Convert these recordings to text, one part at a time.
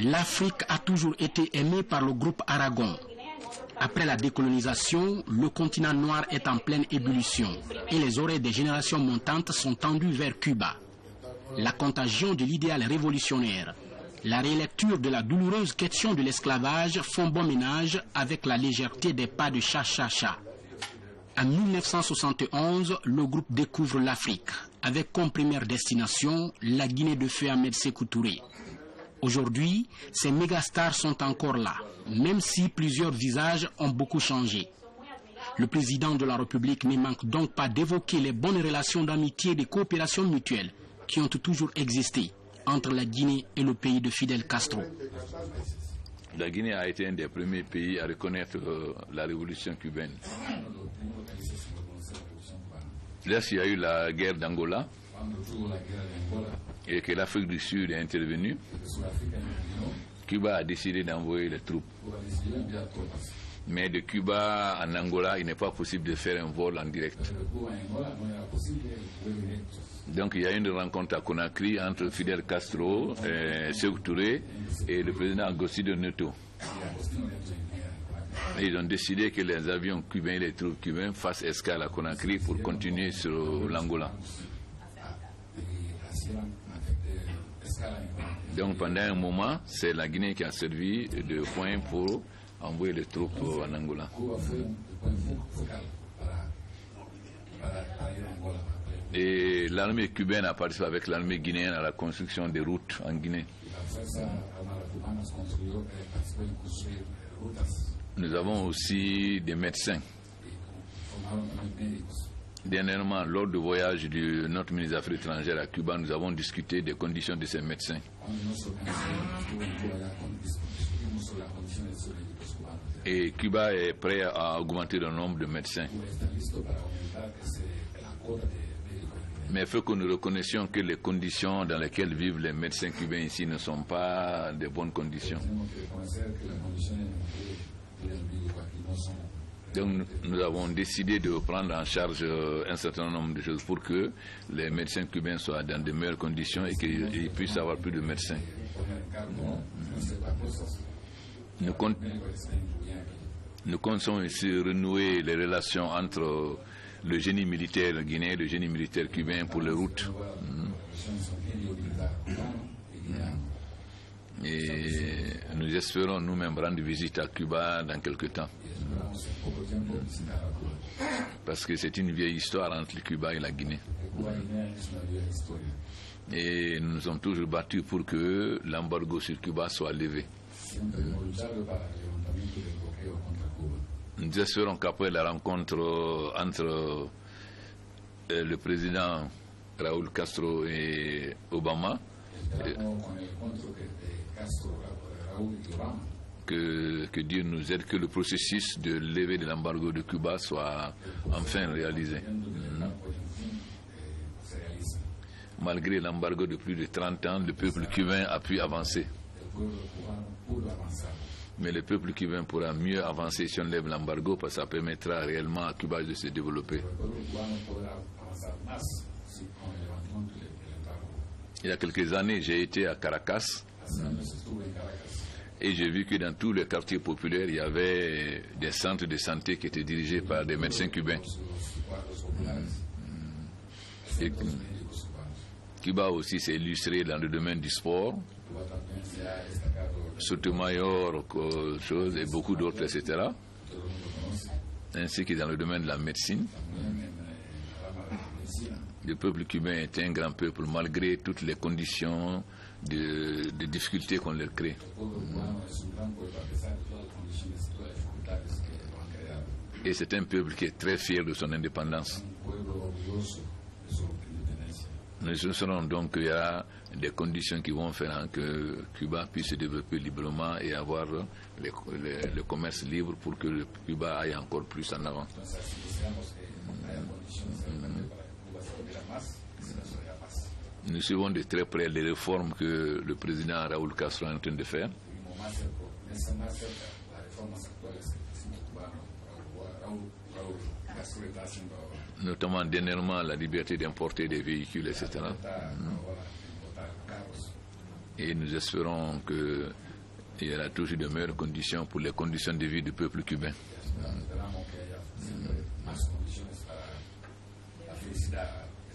L'Afrique a toujours été aimée par le groupe Aragon. Après la décolonisation, le continent noir est en pleine ébullition et les oreilles des générations montantes sont tendues vers Cuba. La contagion de l'idéal révolutionnaire, la relecture de la douloureuse question de l'esclavage font bon ménage avec la légèreté des pas de cha-cha-cha. En 1971, le groupe découvre l'Afrique, avec comme première destination la Guinée de feu Ahmed Sékou Touré. Aujourd'hui, ces mégastars sont encore là, même si plusieurs visages ont beaucoup changé. Le président de la République ne manque donc pas d'évoquer les bonnes relations d'amitié et de coopération mutuelle qui ont toujours existé entre la Guinée et le pays de Fidel Castro. La Guinée a été un des premiers pays à reconnaître la révolution cubaine. Lorsqu'il y a eu la guerre d'Angola et que l'Afrique du Sud est intervenue, Cuba a décidé d'envoyer les troupes. Mais de Cuba en Angola, il n'est pas possible de faire un vol en direct. Donc il y a eu une rencontre à Conakry entre Fidel Castro, Sékou Touré et le président Agostinho Neto. Et ils ont décidé que les avions cubains et les troupes cubaines fassent escale à Conakry pour continuer sur l'Angola. Donc pendant un moment, c'est la Guinée qui a servi de point pour envoyer les troupes en Angola. Et l'armée cubaine a participé avec l'armée guinéenne à la construction des routes en Guinée. Nous avons aussi des médecins. Dernièrement, lors du voyage de notre ministre des Affaires étrangères à Cuba, nous avons discuté des conditions de ces médecins. Et Cuba est prêt à augmenter le nombre de médecins. Mais il faut que nous reconnaissions que les conditions dans lesquelles vivent les médecins cubains ici ne sont pas de bonnes conditions. Donc nous avons décidé de prendre en charge un certain nombre de choses pour que les médecins cubains soient dans de meilleures conditions et qu'ils puissent avoir plus de médecins. Nous comptons ici renouer les relations entre le génie militaire guinéen et le génie militaire cubain pour les routes. Et nous espérons nous-mêmes rendre visite à Cuba dans quelques temps. Parce que c'est une vieille histoire entre le Cuba et la Guinée. Et nous nous sommes toujours battus pour que l'embargo sur Cuba soit levé. Nous espérons qu'après la rencontre entre le président Raúl Castro et Obama, que Dieu nous aide, que le processus de levée de l'embargo de Cuba soit enfin réalisé. Malgré l'embargo de plus de 30 ans, le peuple cubain a pu avancer. Mais le peuple cubain pourra mieux avancer si on lève l'embargo, parce que ça permettra réellement à Cuba de se développer. Il y a quelques années, j'ai été à Caracas et j'ai vu que dans tous les quartiers populaires, il y avait des centres de santé qui étaient dirigés par des médecins cubains. Et Cuba aussi s'est illustré dans le domaine du sport, Sotomayor, et beaucoup d'autres, etc. Ainsi que dans le domaine de la médecine. Le peuple cubain est un grand peuple malgré toutes les conditions de difficultés qu'on leur crée. Et c'est un peuple qui est très fier de son indépendance. Nous espérons donc qu'il y a des conditions qui vont faire que Cuba puisse se développer librement et avoir le commerce libre pour que le Cuba aille encore plus en avant. Nous suivons de très près les réformes que le président Raúl Castro est en train de faire. Notamment dernièrement la liberté d'importer des véhicules, etc. Et nous espérons qu'il y aura toujours de meilleures conditions pour les conditions de vie du peuple cubain.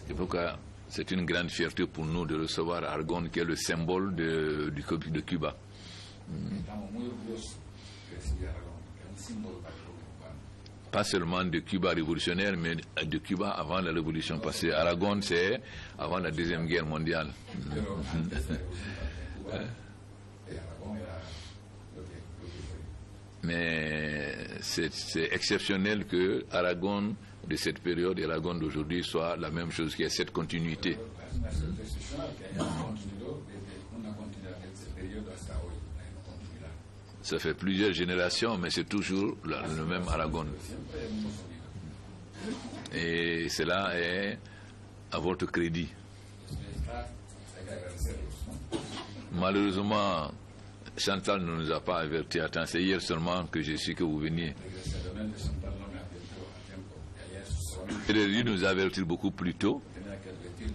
C'est pourquoi c'est une grande fierté pour nous de recevoir Aragón, qui est le symbole de Cuba. Pas seulement de Cuba révolutionnaire, mais de Cuba avant la révolution. Parce que Aragón, c'est avant la Deuxième Guerre mondiale. Mais c'est exceptionnel que Aragón de cette période et Aragón d'aujourd'hui soit la même chose, qu'il y ait cette continuité. Ça fait plusieurs générations, mais c'est toujours le même Aragón. Et cela est à votre crédit. Malheureusement, Chantal ne nous a pas avertis à temps. C'est hier seulement que je sais que vous veniez. Il a dû nous avertir beaucoup plus tôt. Il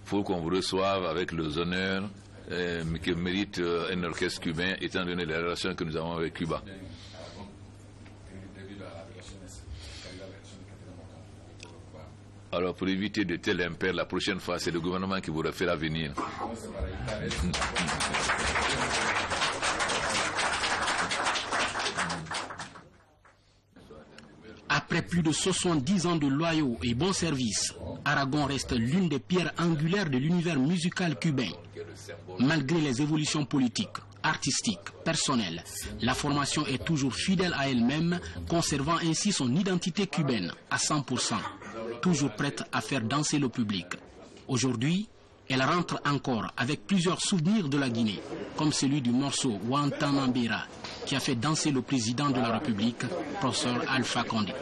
faut qu'on vous reçoive avec les honneurs que mérite un orchestre cubain, étant donné les relations que nous avons avec Cuba. Alors, pour éviter de tels impairs, la prochaine fois, c'est le gouvernement qui vous refera venir. Après plus de 70 ans de loyaux et bons services, Aragón reste l'une des pierres angulaires de l'univers musical cubain. Malgré les évolutions politiques, artistiques, personnelles, la formation est toujours fidèle à elle-même, conservant ainsi son identité cubaine à 100%, toujours prête à faire danser le public. Aujourd'hui, elle rentre encore avec plusieurs souvenirs de la Guinée, comme celui du morceau Guantanamera, qui a fait danser le président de la République, professeur Alpha Condé.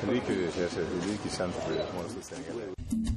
Celui que j'ai, c'est celui qui chante le morceau sénégalais.